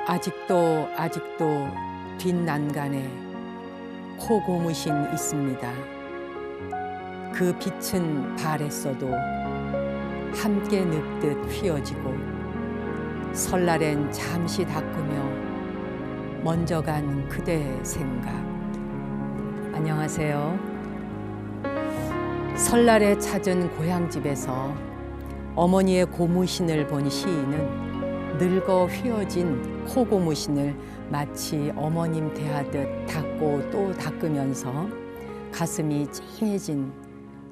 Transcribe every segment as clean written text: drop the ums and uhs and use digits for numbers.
아직도 뒷난간에 코 고무신 있습니다. 그 빛은 바랬어도 함께 늙듯 휘어지고 설날엔 잠시 닦으며 먼저 간 그대 생각. 안녕하세요. 설날에 찾은 고향집에서 어머니의 고무신을 본 시인은 늙어 휘어진 코 고무신을 마치 어머님 대하듯 닦고 또 닦으면서 가슴이 찡해진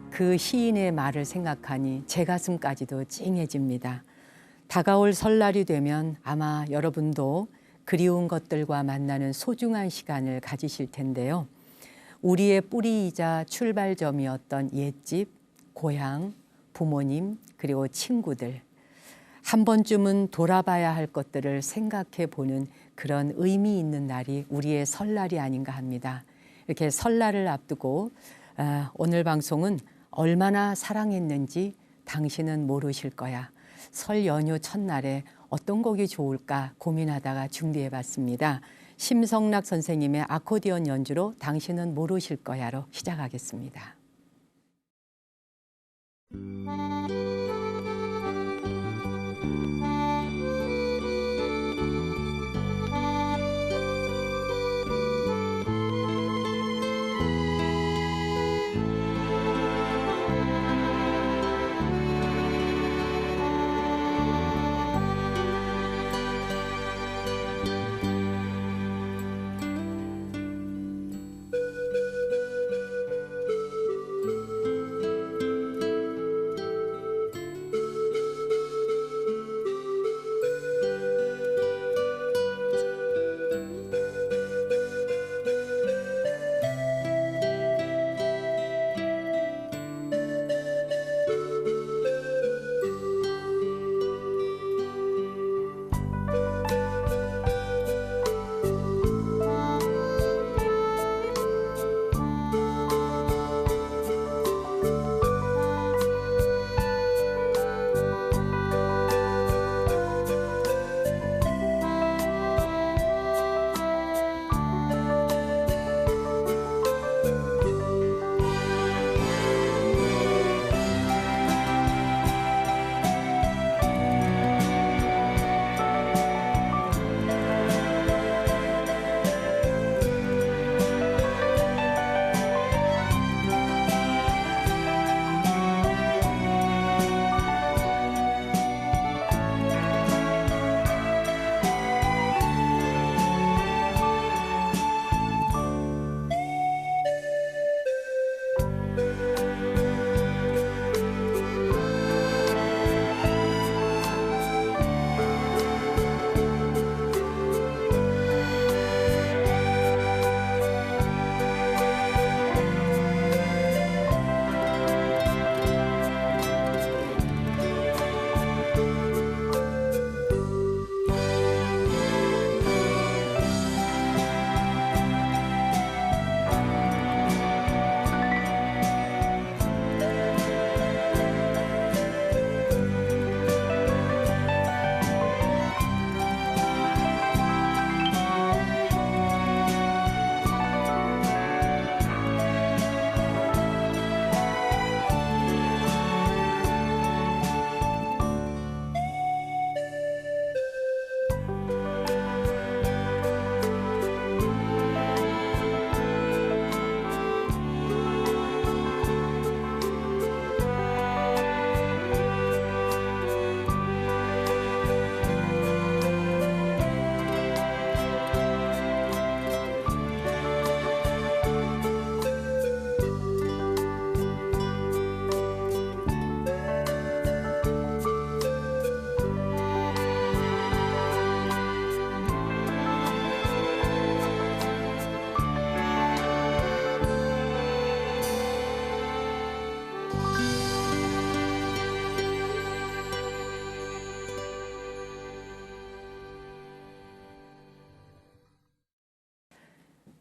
그 시인의 말을 생각하니 제 가슴까지도 찡해집니다. 다가올 설날이 되면 아마 여러분도 그리운 것들과 만나는 소중한 시간을 가지실 텐데요. 우리의 뿌리이자 출발점이었던 옛집, 고향, 부모님, 그리고 친구들. 한 번쯤은 돌아봐야 할 것들을 생각해 보는 그런 의미 있는 날이 우리의 설날이 아닌가 합니다. 이렇게 설날을 앞두고 오늘 방송은 얼마나 사랑했는지 당신은 모르실 거야. 설 연휴 첫날에 어떤 곡이 좋을까 고민하다가 준비해 봤습니다. 심성락 선생님의 아코디언 연주로 당신은 모르실 거야로 시작하겠습니다.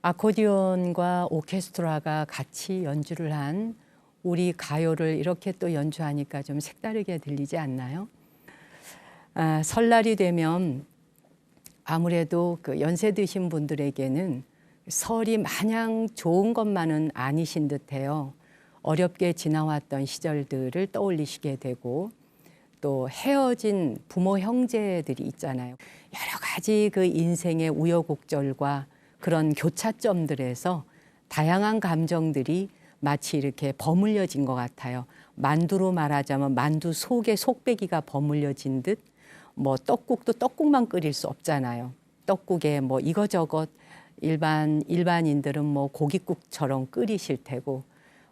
아코디언과 오케스트라가 같이 연주를 한 우리 가요를 이렇게 또 연주하니까 좀 색다르게 들리지 않나요? 설날이 되면 아무래도 그 연세 드신 분들에게는 설이 마냥 좋은 것만은 아니신 듯해요. 어렵게 지나왔던 시절들을 떠올리시게 되고 또 헤어진 부모 형제들이 있잖아요. 여러 가지 그 인생의 우여곡절과 그런 교차점들에서 다양한 감정들이 마치 이렇게 버물려진 것 같아요. 만두로 말하자면 만두 속에 속배기가 버물려진 듯, 뭐 떡국도 떡국만 끓일 수 없잖아요. 떡국에 뭐 이거저것 일반인들은 뭐 고깃국처럼 끓이실 테고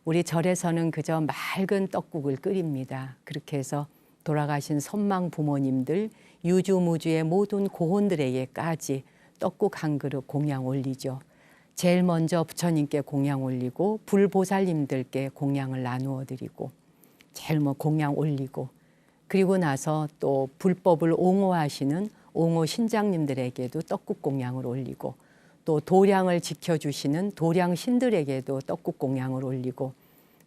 우리 절에서는 그저 맑은 떡국을 끓입니다. 그렇게 해서 돌아가신 선망 부모님들, 유주무주의 모든 고혼들에게까지 떡국 한 그릇 공양 올리죠. 제일 먼저 부처님께 공양 올리고 불보살님들께 공양을 나누어 드리고 제일 뭐 공양 올리고 그리고 나서 또 불법을 옹호하시는 옹호 신장님들에게도 떡국 공양을 올리고 또 도량을 지켜주시는 도량 신들에게도 떡국 공양을 올리고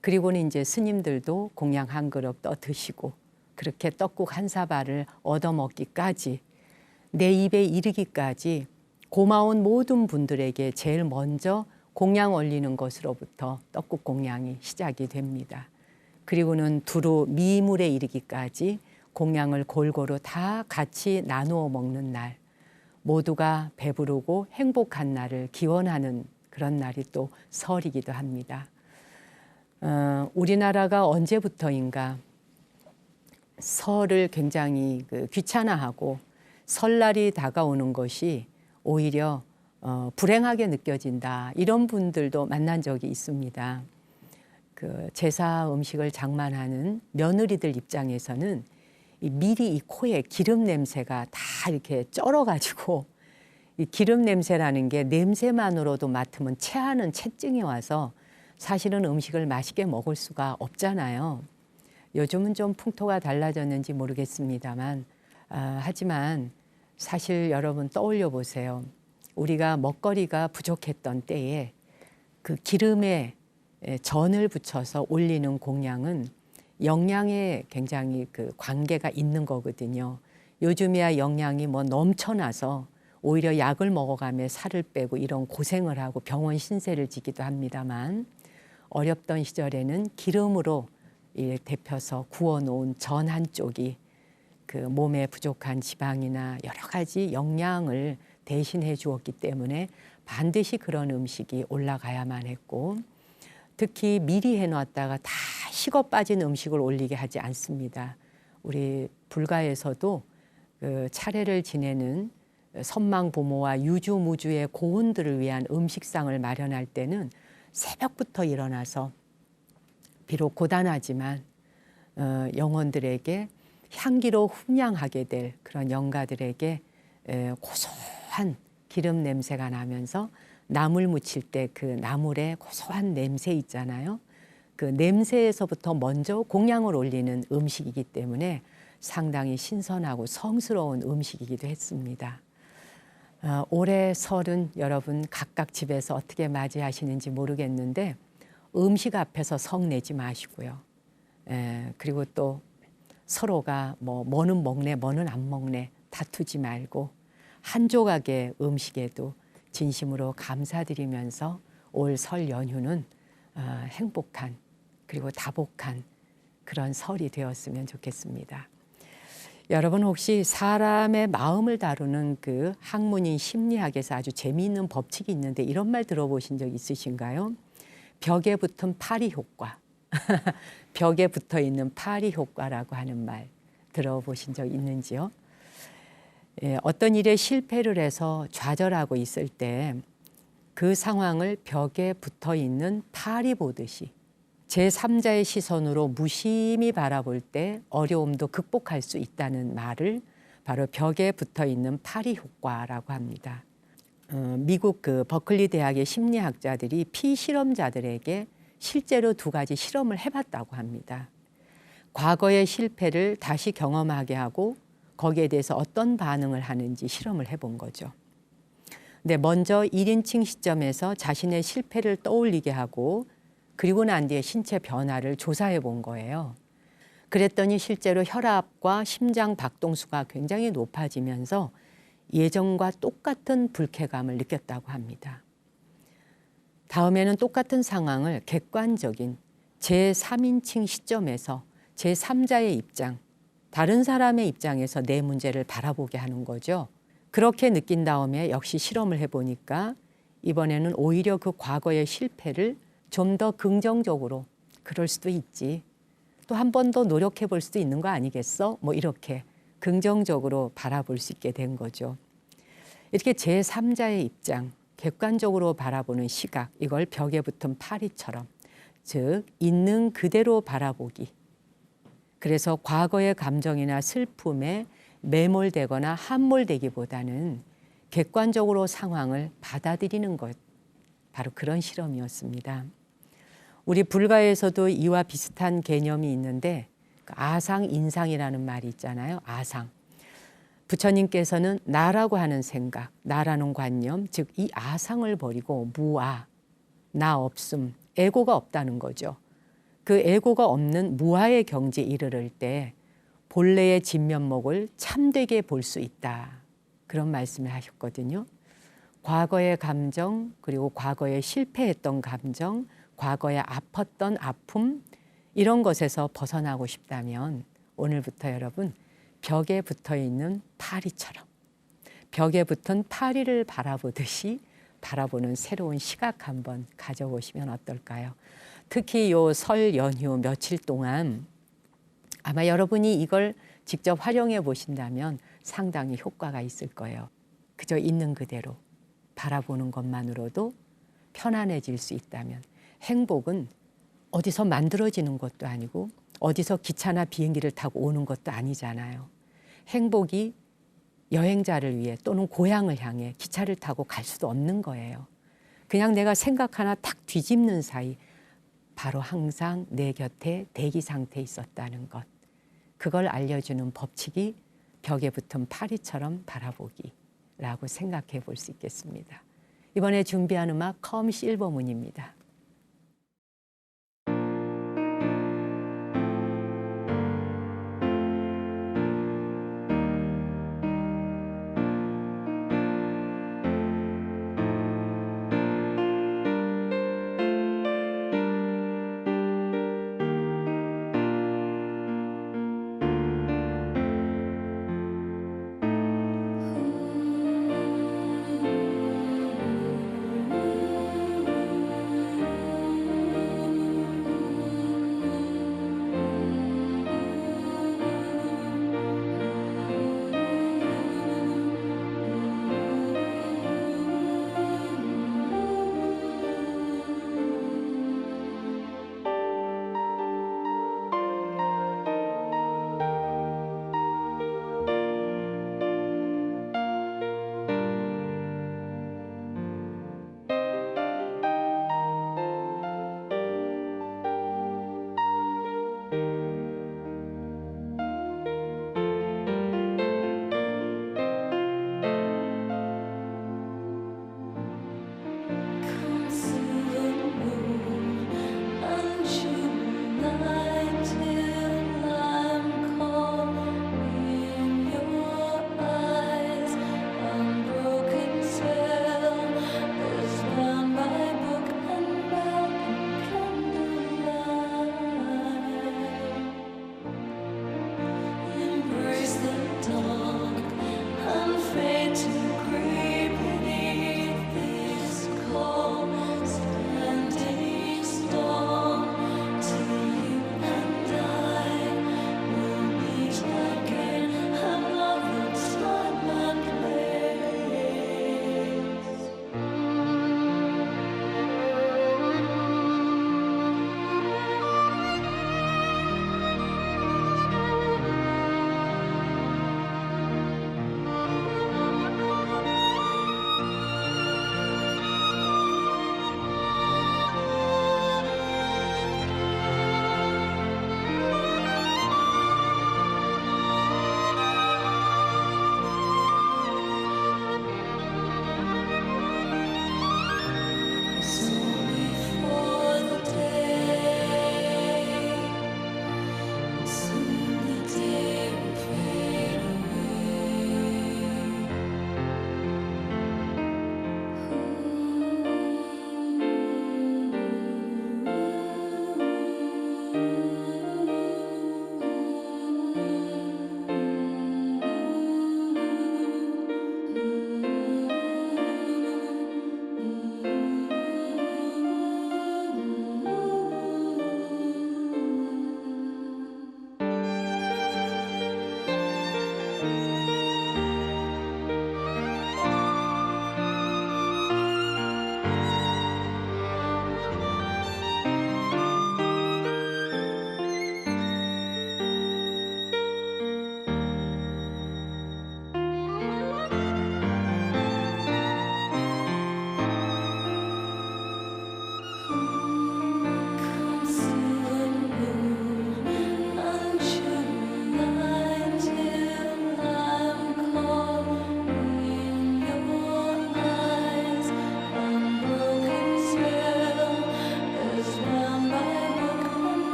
그리고는 이제 스님들도 공양 한 그릇 떠 드시고 그렇게 떡국 한 사발을 얻어먹기까지 내 입에 이르기까지 고마운 모든 분들에게 제일 먼저 공양 올리는 것으로부터 떡국 공양이 시작이 됩니다. 그리고는 두루 미물에 이르기까지 공양을 골고루 다 같이 나누어 먹는 날, 모두가 배부르고 행복한 날을 기원하는 그런 날이 또 설이기도 합니다. 우리나라가 언제부터인가 설을 굉장히 귀찮아하고 설날이 다가오는 것이 오히려 불행하게 느껴진다. 이런 분들도 만난 적이 있습니다. 그 제사 음식을 장만하는 며느리들 입장에서는 미리 이 코에 기름 냄새가 다 이렇게 쩔어가지고 이 기름 냄새라는 게 냄새만으로도 맡으면 체하는 체증이 와서 사실은 음식을 맛있게 먹을 수가 없잖아요. 요즘은 좀 풍토가 달라졌는지 모르겠습니다만 하지만 사실 여러분 떠올려 보세요. 우리가 먹거리가 부족했던 때에 그 기름에 전을 붙여서 올리는 공양은 영양에 굉장히 그 관계가 있는 거거든요. 요즘이야 영양이 뭐 넘쳐나서 오히려 약을 먹어가며 살을 빼고 이런 고생을 하고 병원 신세를 지기도 합니다만 어렵던 시절에는 기름으로 데펴서 구워놓은 전 한쪽이 그 몸에 부족한 지방이나 여러 가지 영양을 대신해 주었기 때문에 반드시 그런 음식이 올라가야만 했고 특히 미리 해놨다가 다 식어 빠진 음식을 올리게 하지 않습니다. 우리 불가에서도 그 차례를 지내는 선망 부모와 유주무주의 고혼들을 위한 음식상을 마련할 때는 새벽부터 일어나서 비록 고단하지만 영혼들에게 향기로 훈양하게 될 그런 영가들에게 고소한 기름 냄새가 나면서 나물 무칠 때 그 나물의 고소한 냄새 있잖아요. 그 냄새에서부터 먼저 공양을 올리는 음식이기 때문에 상당히 신선하고 성스러운 음식이기도 했습니다. 올해 설은 여러분 각각 집에서 어떻게 맞이하시는지 모르겠는데 음식 앞에서 성내지 마시고요. 그리고 또 서로가 뭐는 먹네 뭐는 안 먹네 다투지 말고 한 조각의 음식에도 진심으로 감사드리면서 올 설 연휴는 행복한 그리고 다복한 그런 설이 되었으면 좋겠습니다. 여러분 혹시 사람의 마음을 다루는 그 학문인 심리학에서 아주 재미있는 법칙이 있는데 이런 말 들어보신 적 있으신가요? 벽에 붙은 파리 효과. 벽에 붙어 있는 파리 효과라고 하는 말 들어보신 적 있는지요? 어떤 일에 실패를 해서 좌절하고 있을 때 그 상황을 벽에 붙어 있는 파리 보듯이 제3자의 시선으로 무심히 바라볼 때 어려움도 극복할 수 있다는 말을 바로 벽에 붙어 있는 파리 효과라고 합니다. 미국 그 버클리 대학의 심리학자들이 피실험자들에게 실제로 2가지 실험을 해봤다고 합니다. 과거의 실패를 다시 경험하게 하고 거기에 대해서 어떤 반응을 하는지 실험을 해본 거죠. 근데 먼저 1인칭 시점에서 자신의 실패를 떠올리게 하고 그리고 난 뒤에 신체 변화를 조사해 본 거예요. 그랬더니 실제로 혈압과 심장 박동수가 굉장히 높아지면서 예전과 똑같은 불쾌감을 느꼈다고 합니다. 다음에는 똑같은 상황을 객관적인 제3인칭 시점에서 제3자의 입장, 다른 사람의 입장에서 내 문제를 바라보게 하는 거죠. 그렇게 느낀 다음에 역시 실험을 해보니까 이번에는 오히려 그 과거의 실패를 좀 더 긍정적으로, 그럴 수도 있지, 또 한 번 더 노력해 볼 수도 있는 거 아니겠어? 뭐 이렇게 긍정적으로 바라볼 수 있게 된 거죠. 이렇게 제3자의 입장, 객관적으로 바라보는 시각, 이걸 벽에 붙은 파리처럼, 즉 있는 그대로 바라보기. 그래서 과거의 감정이나 슬픔에 매몰되거나 함몰되기보다는 객관적으로 상황을 받아들이는 것, 바로 그런 실험이었습니다. 우리 불가에서도 이와 비슷한 개념이 있는데 아상인상이라는 말이 있잖아요. 아상. 부처님께서는 나라고 하는 생각, 나라는 관념, 즉 이 아상을 버리고 무아, 나 없음, 에고가 없다는 거죠. 그 에고가 없는 무아의 경지에 이르를 때 본래의 진면목을 참되게 볼 수 있다. 그런 말씀을 하셨거든요. 과거의 감정, 그리고 과거에 실패했던 감정, 과거에 아팠던 아픔, 이런 것에서 벗어나고 싶다면 오늘부터 여러분 벽에 붙어 있는 파리처럼 벽에 붙은 파리를 바라보듯이 바라보는 새로운 시각 한번 가져보시면 어떨까요? 특히 요 설 연휴 며칠 동안 아마 여러분이 이걸 직접 활용해 보신다면 상당히 효과가 있을 거예요. 그저 있는 그대로 바라보는 것만으로도 편안해질 수 있다면, 행복은 어디서 만들어지는 것도 아니고 어디서 기차나 비행기를 타고 오는 것도 아니잖아요. 행복이 여행자를 위해 또는 고향을 향해 기차를 타고 갈 수도 없는 거예요. 그냥 내가 생각 하나 탁 뒤집는 사이 바로 항상 내 곁에 대기 상태에 있었다는 것. 그걸 알려주는 법칙이 벽에 붙은 파리처럼 바라보기라고 생각해 볼 수 있겠습니다. 이번에 준비한 음악 컴 실버문입니다.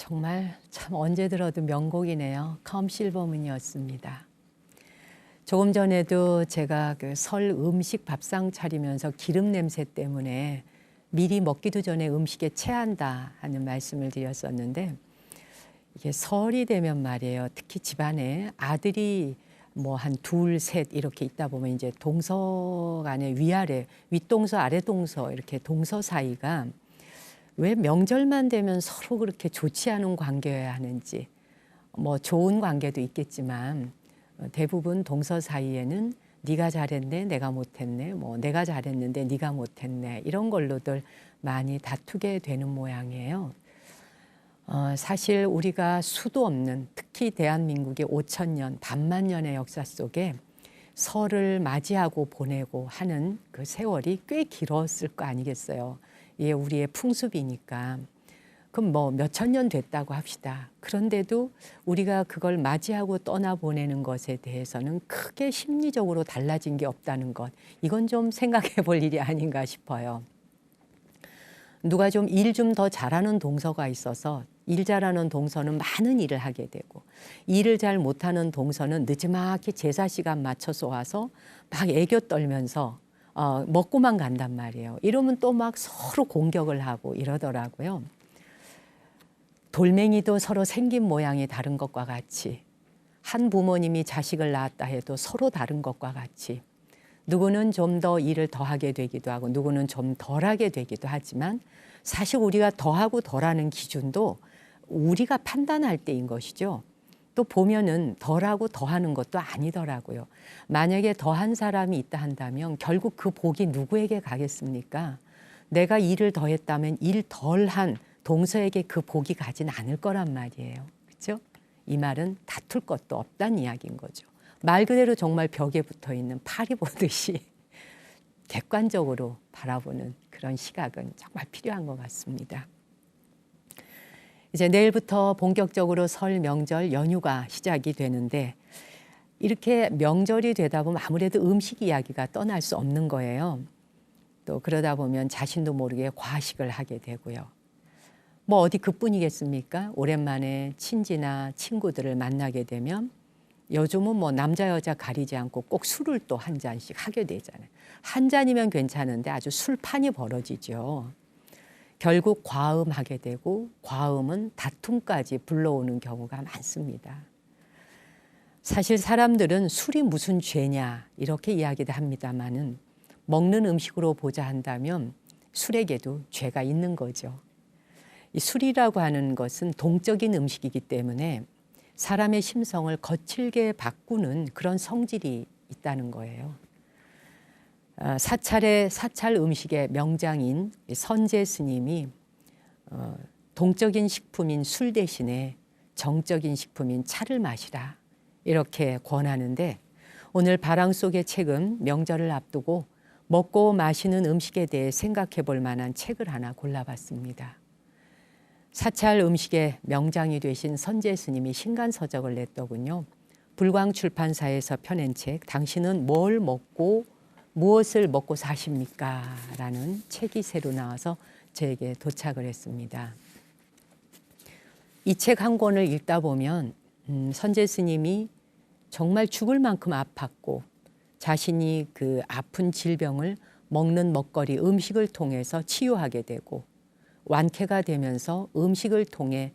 정말 참 언제 들어도 명곡이네요. 컴 실버문이었습니다. 조금 전에도 제가 그 설 음식 밥상 차리면서 기름 냄새 때문에 미리 먹기도 전에 음식에 체한다 하는 말씀을 드렸었는데, 이게 설이 되면 말이에요. 특히 집안에 아들이 뭐 한 둘, 셋 이렇게 있다 보면 이제 동서 간의 위아래, 윗동서, 아래동서 이렇게 동서 사이가 왜 명절만 되면 서로 그렇게 좋지 않은 관계여야 하는지, 뭐 좋은 관계도 있겠지만 대부분 동서 사이에는 네가 잘했네, 내가 못했네, 뭐 내가 잘했는데 네가 못했네, 이런 걸로들 많이 다투게 되는 모양이에요. 사실 우리가 수도 없는, 특히 대한민국의 5,000년, 반만 년의 역사 속에 설을 맞이하고 보내고 하는 그 세월이 꽤 길었을 거 아니겠어요. 이게 우리의 풍습이니까. 그럼 뭐 몇천 년 됐다고 합시다. 그런데도 우리가 그걸 맞이하고 떠나보내는 것에 대해서는 크게 심리적으로 달라진 게 없다는 것. 이건 좀 생각해 볼 일이 아닌가 싶어요. 누가 좀 일 좀 더 잘하는 동서가 있어서 일 잘하는 동서는 많은 일을 하게 되고, 일을 잘 못하는 동서는 늦지막히 제사 시간 맞춰서 와서 막 애교 떨면서 먹고만 간단 말이에요. 이러면 또 막 서로 공격을 하고 이러더라고요. 돌멩이도 서로 생긴 모양이 다른 것과 같이, 한 부모님이 자식을 낳았다 해도 서로 다른 것과 같이, 누구는 좀 더 일을 더하게 되기도 하고 누구는 좀 덜하게 되기도 하지만, 사실 우리가 더하고 덜하는 기준도 우리가 판단할 때인 것이죠. 또 보면은 덜하고 더하는 것도 아니더라고요. 만약에 더한 사람이 있다 한다면 결국 그 복이 누구에게 가겠습니까? 내가 일을 더했다면 일 덜한 동서에게 그 복이 가진 않을 거란 말이에요. 그렇죠? 이 말은 다툴 것도 없다는 이야기인 거죠. 말 그대로 정말 벽에 붙어 있는 파리 보듯이 객관적으로 바라보는 그런 시각은 정말 필요한 것 같습니다. 이제 내일부터 본격적으로 설 명절 연휴가 시작이 되는데, 이렇게 명절이 되다 보면 아무래도 음식 이야기가 떠날 수 없는 거예요. 또 그러다 보면 자신도 모르게 과식을 하게 되고요. 뭐 어디 그뿐이겠습니까? 오랜만에 친지나 친구들을 만나게 되면 요즘은 뭐 남자 여자 가리지 않고 꼭 술을 또 한 잔씩 하게 되잖아요. 한 잔이면 괜찮은데 아주 술판이 벌어지죠. 결국 과음하게 되고, 과음은 다툼까지 불러오는 경우가 많습니다. 사실 사람들은 술이 무슨 죄냐 이렇게 이야기를 합니다마는, 먹는 음식으로 보자 한다면 술에게도 죄가 있는 거죠. 이 술이라고 하는 것은 동적인 음식이기 때문에 사람의 심성을 거칠게 바꾸는 그런 성질이 있다는 거예요. 사찰 음식의 명장인 선제 스님이 동적인 식품인 술 대신에 정적인 식품인 차를 마시라 이렇게 권하는데, 오늘 바랑 속의 책은 명절을 앞두고 먹고 마시는 음식에 대해 생각해 볼 만한 책을 하나 골라봤습니다. 사찰 음식의 명장이 되신 선제 스님이 신간서적을 냈더군요. 불광 출판사에서 펴낸 책, 당신은 뭘 먹고 무엇을 먹고 사십니까? 라는 책이 새로 나와서 저에게 도착을 했습니다. 이 책 한 권을 읽다 보면 선제 스님이 정말 죽을 만큼 아팠고, 자신이 그 아픈 질병을 먹는 먹거리, 음식을 통해서 치유하게 되고, 완쾌가 되면서 음식을 통해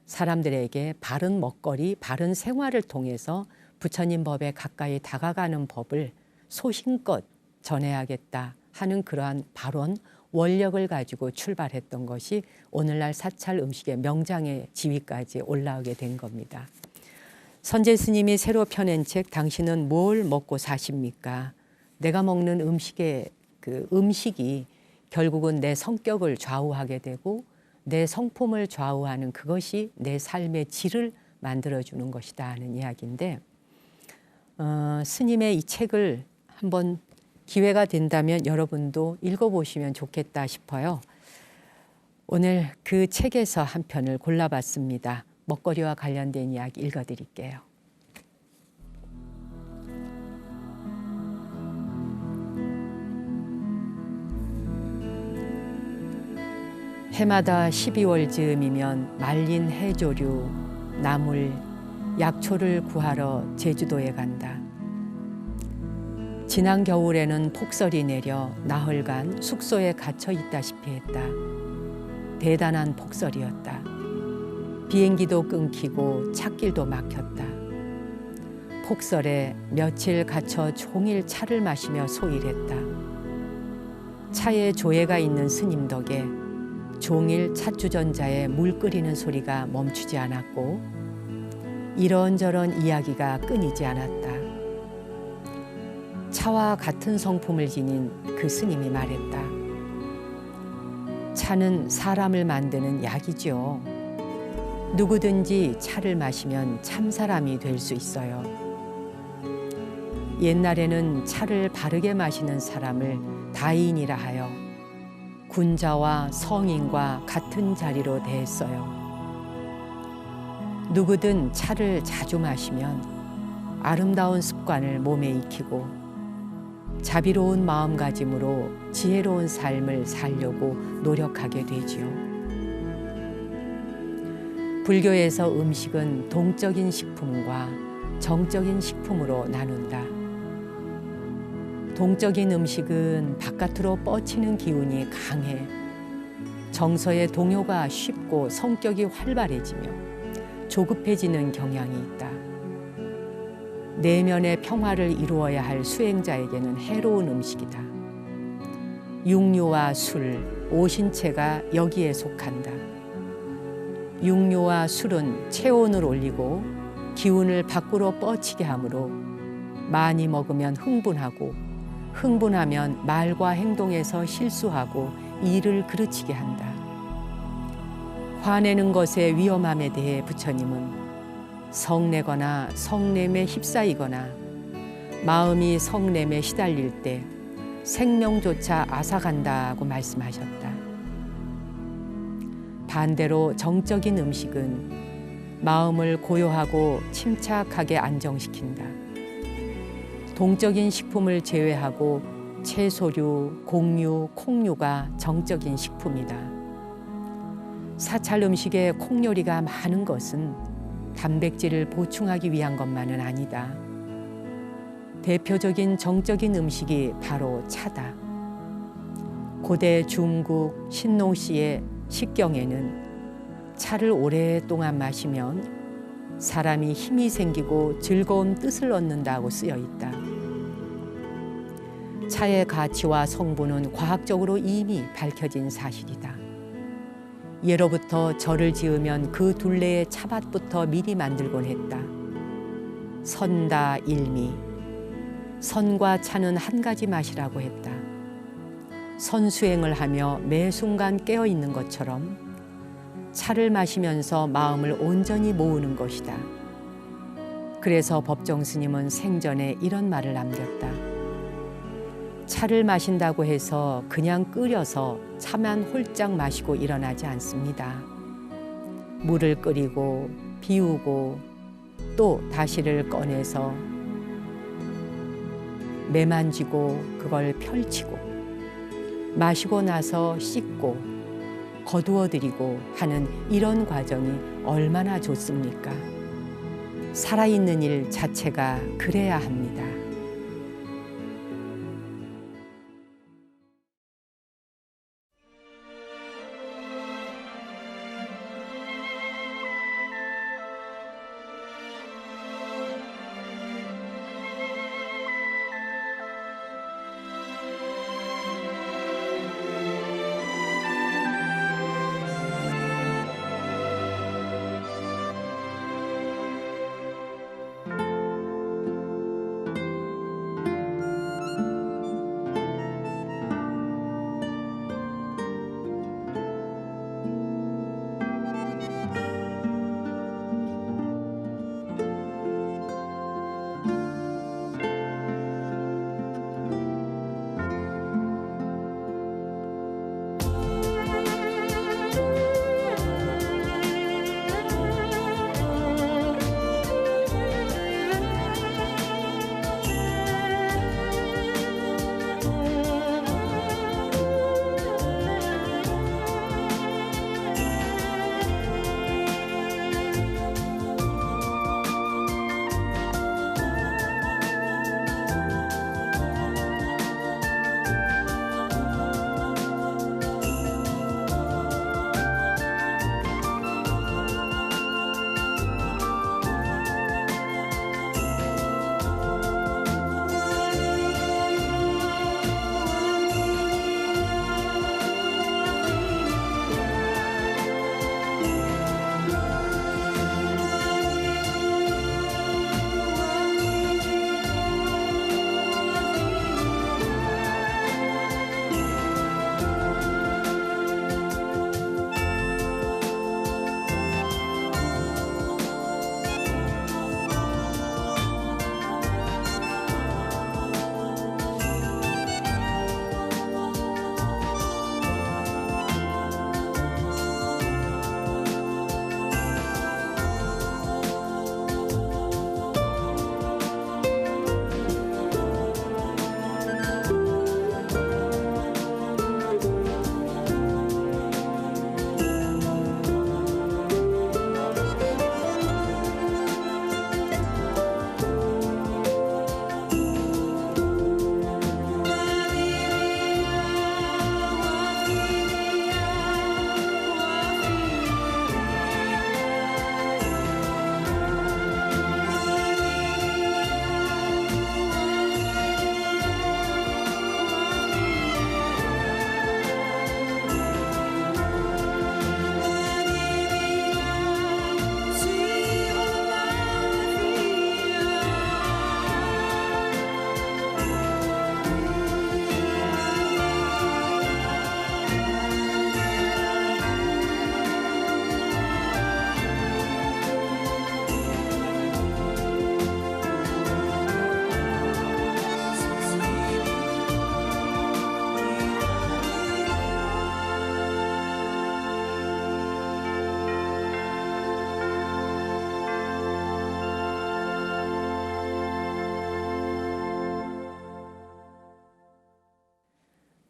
사람들에게 바른 먹거리, 바른 생활을 통해서 부처님 법에 가까이 다가가는 법을 소신껏 전해야겠다 하는 그러한 발언, 원력을 가지고 출발했던 것이 오늘날 사찰 음식의 명장의 지위까지 올라오게 된 겁니다. 선제 스님이 새로 펴낸 책, 당신은 뭘 먹고 사십니까? 내가 먹는 음식이 결국은 내 성격을 좌우하게 되고 내 성품을 좌우하는, 그것이 내 삶의 질을 만들어주는 것이다 하는 이야기인데, 스님의 이 책을 한번 기회가 된다면 여러분도 읽어보시면 좋겠다 싶어요. 오늘 그 책에서 한 편을 골라봤습니다. 먹거리와 관련된 이야기 읽어드릴게요. 해마다 12월 즈음이면 말린 해조류, 나물, 약초를 구하러 제주도에 간다. 지난 겨울에는 폭설이 내려 나흘간 숙소에 갇혀 있다시피 했다. 대단한 폭설이었다. 비행기도 끊기고 찻길도 막혔다. 폭설에 며칠 갇혀 종일 차를 마시며 소일했다. 차에 조예가 있는 스님 덕에 종일 찻주전자에 물 끓이는 소리가 멈추지 않았고 이런저런 이야기가 끊이지 않았다. 차와 같은 성품을 지닌 그 스님이 말했다. 차는 사람을 만드는 약이죠. 누구든지 차를 마시면 참 사람이 될 수 있어요. 옛날에는 차를 바르게 마시는 사람을 다인이라 하여 군자와 성인과 같은 자리로 대했어요. 누구든 차를 자주 마시면 아름다운 습관을 몸에 익히고 자비로운 마음가짐으로 지혜로운 삶을 살려고 노력하게 되지요. 불교에서 음식은 동적인 식품과 정적인 식품으로 나눈다. 동적인 음식은 바깥으로 뻗치는 기운이 강해 정서의 동요가 쉽고 성격이 활발해지며 조급해지는 경향이 있다. 내면의 평화를 이루어야 할 수행자에게는 해로운 음식이다. 육류와 술, 오신채가 여기에 속한다. 육류와 술은 체온을 올리고 기운을 밖으로 뻗치게 하므로 많이 먹으면 흥분하고 흥분하면 말과 행동에서 실수하고 일을 그르치게 한다. 화내는 것의 위험함에 대해 부처님은 성내거나 성냄에 휩싸이거나 마음이 성냄에 시달릴 때 생명조차 앗아간다고 말씀하셨다. 반대로 정적인 음식은 마음을 고요하고 침착하게 안정시킨다. 동적인 식품을 제외하고 채소류, 곡류, 콩류가 정적인 식품이다. 사찰 음식에 콩요리가 많은 것은 단백질을 보충하기 위한 것만은 아니다. 대표적인 정적인 음식이 바로 차다. 고대 중국 신농시의 식경에는 차를 오랫동안 마시면 사람이 힘이 생기고 즐거운 뜻을 얻는다고 쓰여 있다. 차의 가치와 성분은 과학적으로 이미 밝혀진 사실이다. 예로부터 절을 지으면 그 둘레의 차밭부터 미리 만들곤 했다. 선다 일미, 선과 차는 한 가지 맛이라고 했다. 선수행을 하며 매 순간 깨어 있는 것처럼 차를 마시면서 마음을 온전히 모으는 것이다. 그래서 법정 스님은 생전에 이런 말을 남겼다. 차를 마신다고 해서 그냥 끓여서 차만 홀짝 마시고 일어나지 않습니다. 물을 끓이고 비우고 또 다시를 꺼내서 매만지고 그걸 펼치고 마시고 나서 씻고 거두어드리고 하는 이런 과정이 얼마나 좋습니까? 살아있는 일 자체가 그래야 합니다.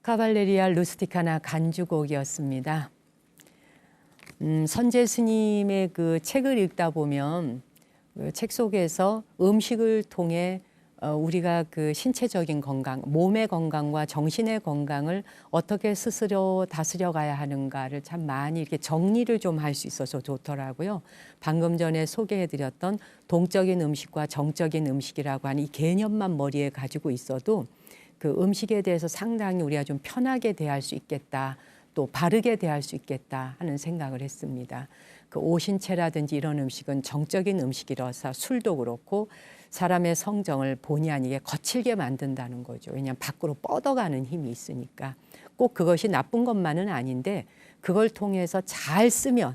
카발레리아 루스티카나 간주곡이었습니다. 선재 스님의 그 책을 읽다 보면 그 책 속에서 음식을 통해 우리가 그 신체적인 건강, 몸의 건강과 정신의 건강을 어떻게 스스로 다스려 가야 하는가를 참 많이 이렇게 정리를 좀 할 수 있어서 좋더라고요. 방금 전에 소개해드렸던 동적인 음식과 정적인 음식이라고 하는 이 개념만 머리에 가지고 있어도 그 음식에 대해서 상당히 우리가 좀 편하게 대할 수 있겠다, 또 바르게 대할 수 있겠다 하는 생각을 했습니다. 그 오신채라든지 이런 음식은 정적인 음식이라서 술도 그렇고 사람의 성정을 본의 아니게 거칠게 만든다는 거죠. 왜냐하면 밖으로 뻗어가는 힘이 있으니까. 꼭 그것이 나쁜 것만은 아닌데 그걸 통해서 잘 쓰면,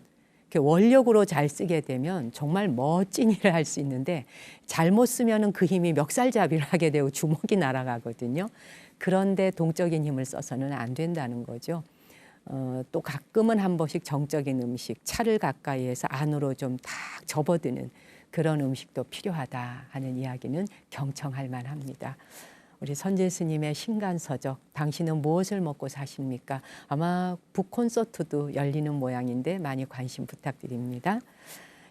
원력으로 잘 쓰게 되면 정말 멋진 일을 할 수 있는데 잘못 쓰면은 그 힘이 멱살잡이를 하게 되고 주먹이 날아가거든요. 그런데 동적인 힘을 써서는 안 된다는 거죠. 또 가끔은 한 번씩 정적인 음식, 차를 가까이 해서 안으로 좀 탁 접어드는 그런 음식도 필요하다 하는 이야기는 경청할 만합니다. 우리 선재 스님의 신간서적, 당신은 무엇을 먹고 사십니까? 아마 북 콘서트도 열리는 모양인데 많이 관심 부탁드립니다.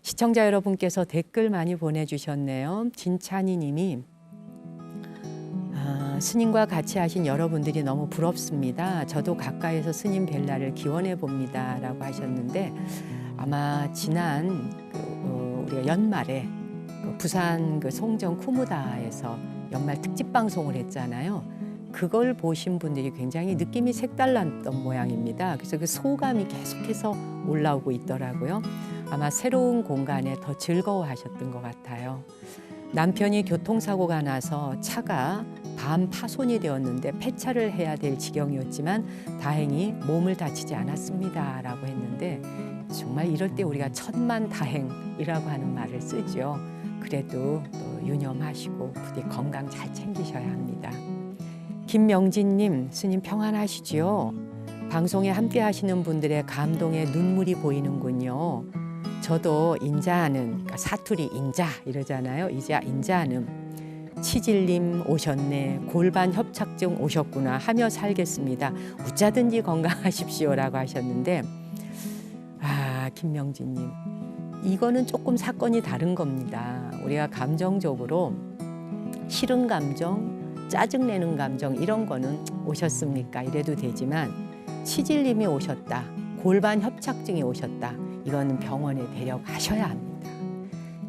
시청자 여러분께서 댓글 많이 보내주셨네요. 진찬이 님이 스님과 같이 하신 여러분들이 너무 부럽습니다. 저도 가까이서 스님 뵐 날을 기원해 봅니다 라고 하셨는데 아마 지난 우리가 연말에 부산 그 송정 쿠무다에서 연말 특집 방송을 했잖아요. 그걸 보신 분들이 굉장히 느낌이 색달랐던 모양입니다. 그래서 그 소감이 계속해서 올라오고 있더라고요. 아마 새로운 공간에 더 즐거워하셨던 것 같아요. 남편이 교통사고가 나서 차가 반 파손이 되었는데 폐차를 해야 될 지경이었지만 다행히 몸을 다치지 않았습니다 라고 했는데 정말 이럴 때 우리가 천만다행이라고 하는 말을 쓰죠. 그래도 또 유념하시고 부디 건강 잘 챙기셔야 합니다. 김명진님, 스님 평안하시지요? 방송에 함께 하시는 분들의 감동의 눈물이 보이는군요. 저도 인자하는, 그러니까 사투리 인자 이러잖아요. 인자하는 치질님 오셨네, 골반 협착증 오셨구나 하며 살겠습니다. 웃자든지 건강하십시오라고 하셨는데 김명진님, 이거는 조금 사건이 다른 겁니다. 우리가 감정적으로 싫은 감정, 짜증내는 감정 이런 거는 오셨습니까? 이래도 되지만 치질님이 오셨다, 골반 협착증이 오셨다, 이거는 병원에 데려가셔야 합니다.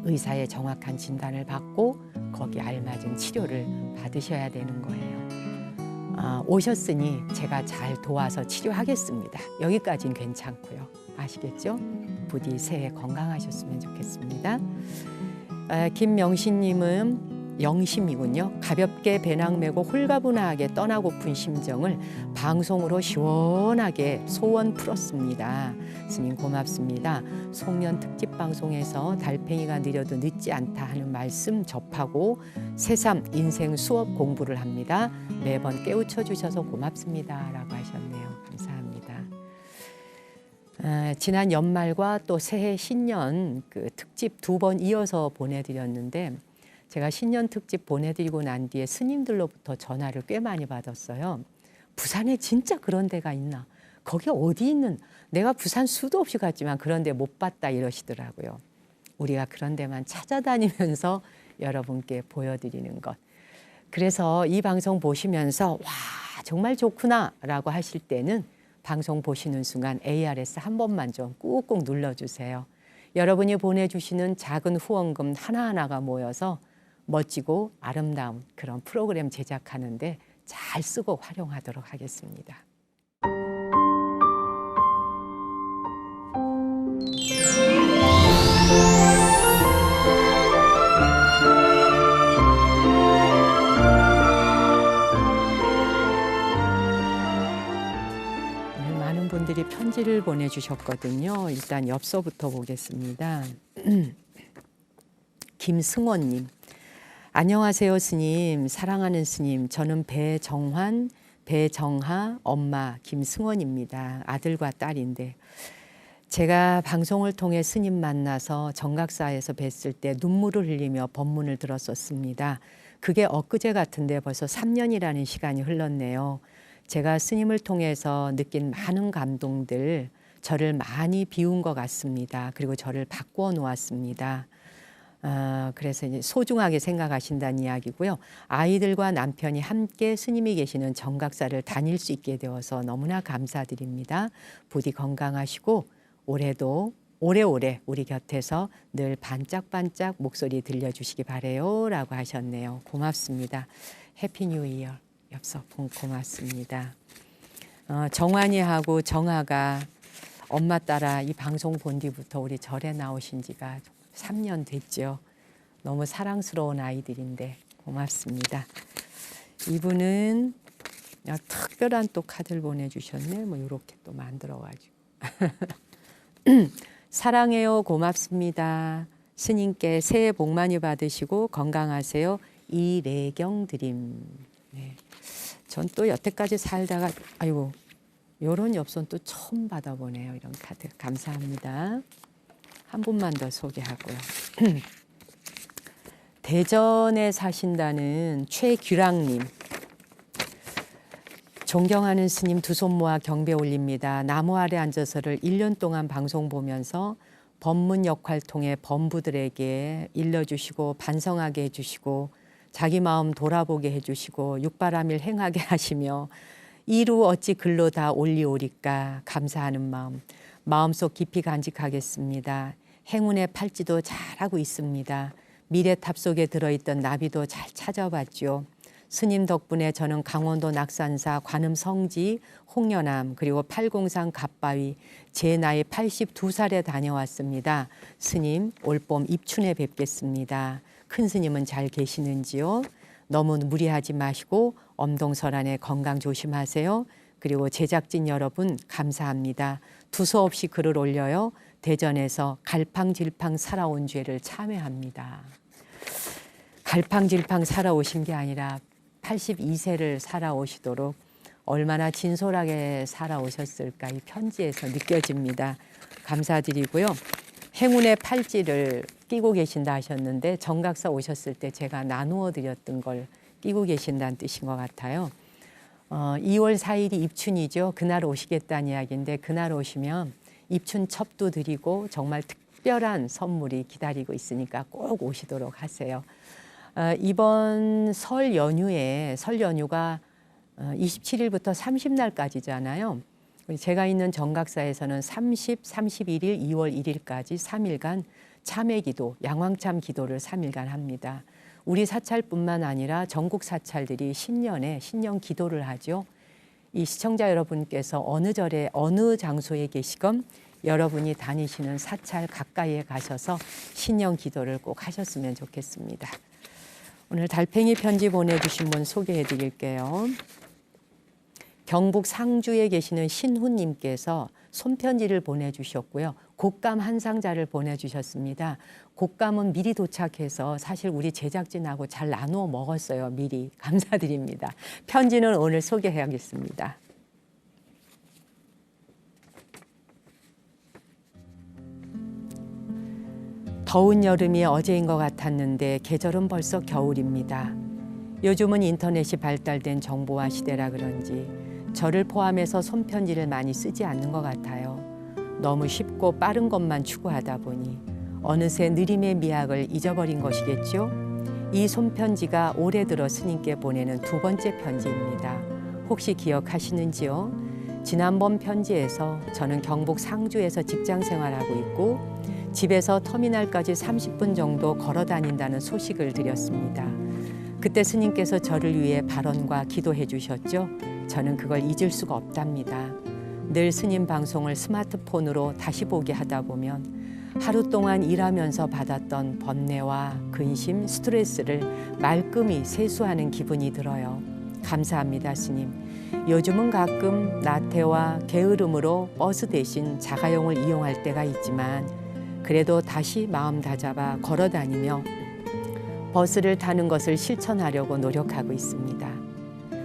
의사의 정확한 진단을 받고 거기 알맞은 치료를 받으셔야 되는 거예요. 오셨으니 제가 잘 도와서 치료하겠습니다. 여기까지는 괜찮고요. 아시겠죠? 부디 새해 건강하셨으면 좋겠습니다. 김명신님은 영심이군요. 가볍게 배낭 메고 홀가분하게 떠나고픈 심정을 방송으로 시원하게 소원 풀었습니다. 스님 고맙습니다. 송년 특집 방송에서 달팽이가 느려도 늦지 않다 하는 말씀 접하고 새삼 인생 수업 공부를 합니다. 매번 깨우쳐 주셔서 고맙습니다 라고 하셨네요. 감사합니다. 지난 연말과 또 새해 신년 그 특집 2번 이어서 보내드렸는데 제가 신년 특집 보내드리고 난 뒤에 스님들로부터 전화를 꽤 많이 받았어요. 부산에 진짜 그런 데가 있나? 거기 어디 있는? 내가 부산 수도 없이 갔지만 그런 데 못 봤다 이러시더라고요. 우리가 그런 데만 찾아다니면서 여러분께 보여드리는 것. 그래서 이 방송 보시면서 와 정말 좋구나 라고 하실 때는 방송 보시는 순간 ARS 한 번만 좀 꾹꾹 눌러주세요. 여러분이 보내주시는 작은 후원금 하나하나가 모여서 멋지고 아름다운 그런 프로그램 제작하는데 잘 쓰고 활용하도록 하겠습니다. 오늘 많은 분들이 편지를 보내주셨거든요. 일단 엽서부터 보겠습니다. 김승원님. 안녕하세요 스님, 사랑하는 스님. 저는 배정하 엄마 김승원입니다. 아들과 딸인데 제가 방송을 통해 스님 만나서 정각사에서 뵀을 때 눈물을 흘리며 법문을 들었었습니다. 그게 엊그제 같은데 벌써 3년이라는 시간이 흘렀네요. 제가 스님을 통해서 느낀 많은 감동들, 저를 많이 비운 것 같습니다. 그리고 저를 바꾸어 놓았습니다. 그래서 이제 소중하게 생각하신다는 이야기고요. 아이들과 남편이 함께 스님이 계시는 정각사를 다닐 수 있게 되어서 너무나 감사드립니다. 부디 건강하시고 올해도 오래오래 우리 곁에서 늘 반짝반짝 목소리 들려주시기 바래요 라고 하셨네요. 고맙습니다. 해피 뉴 이어. 엽서 고맙습니다. 정환이하고 정아가 엄마 따라 이 방송 본 뒤부터 우리 절에 나오신 지가 3년 됐죠. 너무 사랑스러운 아이들인데 고맙습니다. 이분은 특별한 또 카드를 보내주셨네. 뭐 이렇게 또 만들어가지고. 사랑해요. 고맙습니다. 스님께 새해 복 많이 받으시고 건강하세요. 이래경 드림. 네. 전 또 여태까지 살다가 아이고 요런 엽선 또 처음 받아보네요. 이런 카드. 감사합니다. 한 분만 더 소개하고요. 대전에 사신다는 최규랑님. 존경하는 스님 두 손 모아 경배 올립니다. 나무 아래 앉아서를 1년 동안 방송 보면서 법문 역할 통해 범부들에게 일러주시고 반성하게 해주시고 자기 마음 돌아보게 해주시고 육바라밀 행하게 하시며 이루 어찌 글로 다 올리오리까 감사하는 마음속 깊이 간직하겠습니다. 행운의 팔찌도 잘하고 있습니다. 미래탑 속에 들어있던 나비도 잘 찾아봤죠. 스님 덕분에 저는 강원도 낙산사 관음 성지 홍련암 그리고 팔공산 갓바위 제 나이 82살에 다녀왔습니다. 스님 올봄 입춘에 뵙겠습니다. 큰 스님은 잘 계시는지요? 너무 무리하지 마시고 엄동설안에 건강 조심하세요. 그리고 제작진 여러분 감사합니다. 두서없이 글을 올려요. 대전에서 갈팡질팡 살아온 죄를 참회합니다. 갈팡질팡 살아오신 게 아니라 82세를 살아오시도록 얼마나 진솔하게 살아오셨을까 이 편지에서 느껴집니다. 감사드리고요. 행운의 팔찌를 끼고 계신다 하셨는데 정각사 오셨을 때 제가 나누어 드렸던 걸 끼고 계신다는 뜻인 것 같아요. 2월 4일이 입춘이죠. 그날 오시겠다는 이야기인데 그날 오시면 입춘 첩도 드리고 정말 특별한 선물이 기다리고 있으니까 꼭 오시도록 하세요. 이번 설 연휴가 27일부터 30날까지잖아요. 제가 있는 정각사에서는 30, 31일, 2월 1일까지 3일간 참회기도, 양황참 기도를 3일간 합니다. 우리 사찰뿐만 아니라 전국 사찰들이 신년에 신년 기도를 하죠. 이 시청자 여러분께서 어느 절에 어느 장소에 계시건 여러분이 다니시는 사찰 가까이에 가셔서 신년 기도를 꼭 하셨으면 좋겠습니다. 오늘 달팽이 편지 보내주신 분 소개해 드릴게요. 경북 상주에 계시는 신훈님께서 손편지를 보내주셨고요. 곶감 한 상자를 보내주셨습니다. 곶감은 미리 도착해서 사실 우리 제작진하고 잘 나누어 먹었어요. 미리 감사드립니다. 편지는 오늘 소개해야겠습니다. 더운 여름이 어제인 것 같았는데 계절은 벌써 겨울입니다. 요즘은 인터넷이 발달된 정보화 시대라 그런지 저를 포함해서 손편지를 많이 쓰지 않는 것 같아요. 너무 쉽고 빠른 것만 추구하다 보니 어느새 느림의 미학을 잊어버린 것이겠죠? 이 손편지가 올해 들어 스님께 보내는 2번째 편지입니다. 혹시 기억하시는지요? 지난번 편지에서 저는 경북 상주에서 직장 생활하고 있고 집에서 터미널까지 30분 정도 걸어 다닌다는 소식을 드렸습니다. 그때 스님께서 저를 위해 발언과 기도해 주셨죠. 저는 그걸 잊을 수가 없답니다. 늘 스님 방송을 스마트폰으로 다시 보게 하다 보면 하루 동안 일하면서 받았던 번뇌와 근심, 스트레스를 말끔히 세수하는 기분이 들어요. 감사합니다, 스님. 요즘은 가끔 나태와 게으름으로 버스 대신 자가용을 이용할 때가 있지만 그래도 다시 마음 다잡아 걸어 다니며 버스를 타는 것을 실천하려고 노력하고 있습니다.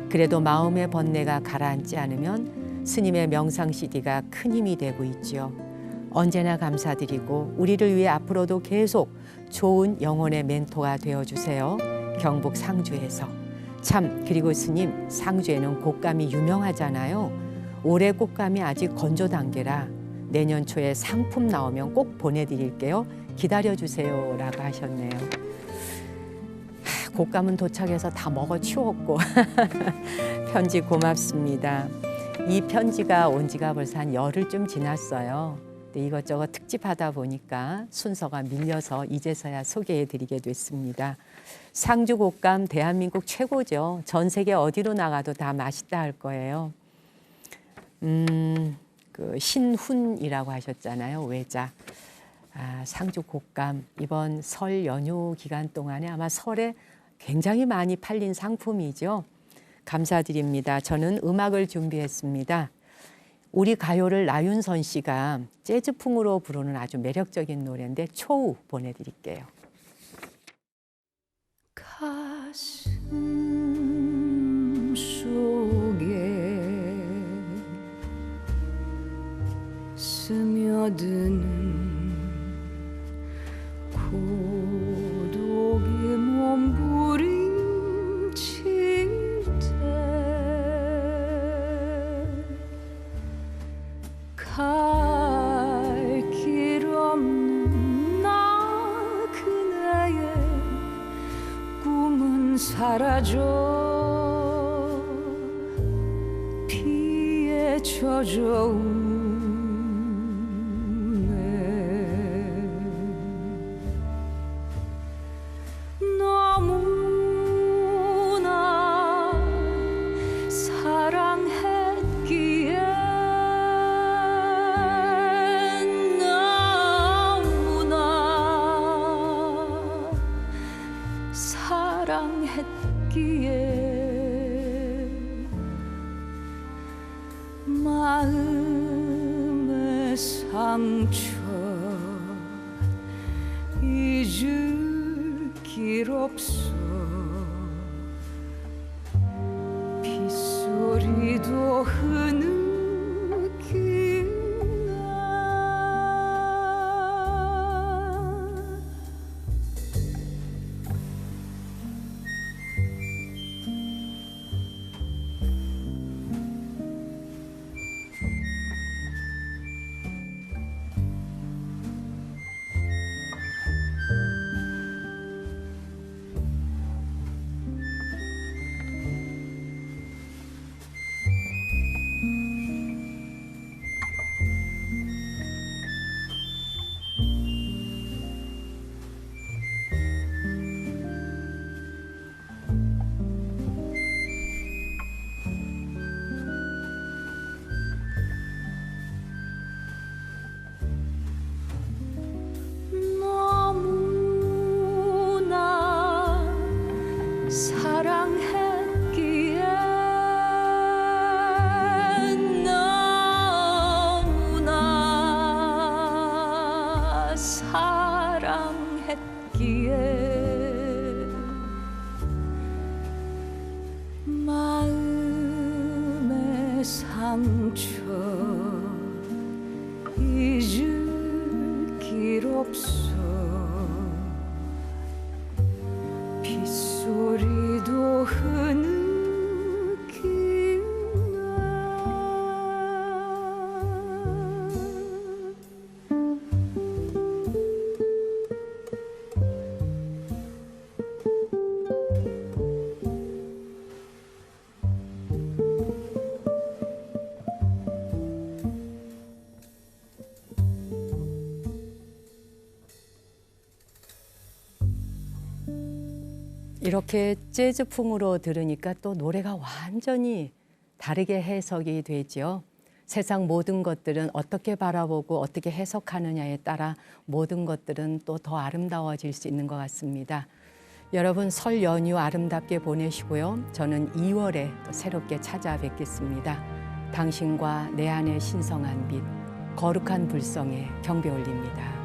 그래도 마음의 번뇌가 가라앉지 않으면 스님의 명상 CD가 큰 힘이 되고 있지요. 언제나 감사드리고 우리를 위해 앞으로도 계속 좋은 영혼의 멘토가 되어주세요. 경북 상주에서 참, 그리고 스님, 상주에는 곶감이 유명하잖아요. 올해 곶감이 아직 건조 단계라 내년 초에 상품 나오면 꼭 보내드릴게요. 기다려주세요 라고 하셨네요. 곶감은 도착해서 다 먹어 치웠고 편지 고맙습니다. 이 편지가 온 지가 벌써 한 열흘 좀 지났어요. 근데 이것저것 특집하다 보니까 순서가 밀려서 이제서야 소개해드리게 됐습니다. 상주 곶감 대한민국 최고죠. 전 세계 어디로 나가도 다 맛있다 할 거예요. 그 신훈이라고 하셨잖아요. 외자. 상주 곶감 이번 설 연휴 기간 동안에 아마 설에 굉장히 많이 팔린 상품이죠. 감사드립니다. 저는 음악을 준비했습니다. 우리 가요를 나윤선 씨가 재즈풍으로 부르는 아주 매력적인 노래인데 초우 보내드릴게요. 가슴 속에 스며드는 고독이 몸부림칠 때 갈 길 없는 나 그네의 꿈은 사라져 피에 젖어 너무나 사랑했기에 너무나 사랑했기에 마음의 상처 잊을 길 없어 빗소리도 흐느끼나 너무나 사랑했기에 너무나 사랑했기에 마음의 상처 잊을 길 없어 빗소리도 이렇게 재즈풍으로 들으니까 또 노래가 완전히 다르게 해석이 되죠. 세상 모든 것들은 어떻게 바라보고 어떻게 해석하느냐에 따라 모든 것들은 또 더 아름다워질 수 있는 것 같습니다. 여러분 설 연휴 아름답게 보내시고요. 저는 2월에 또 새롭게 찾아뵙겠습니다. 당신과 내 안의 신성한 빛, 거룩한 불성에 경배 올립니다.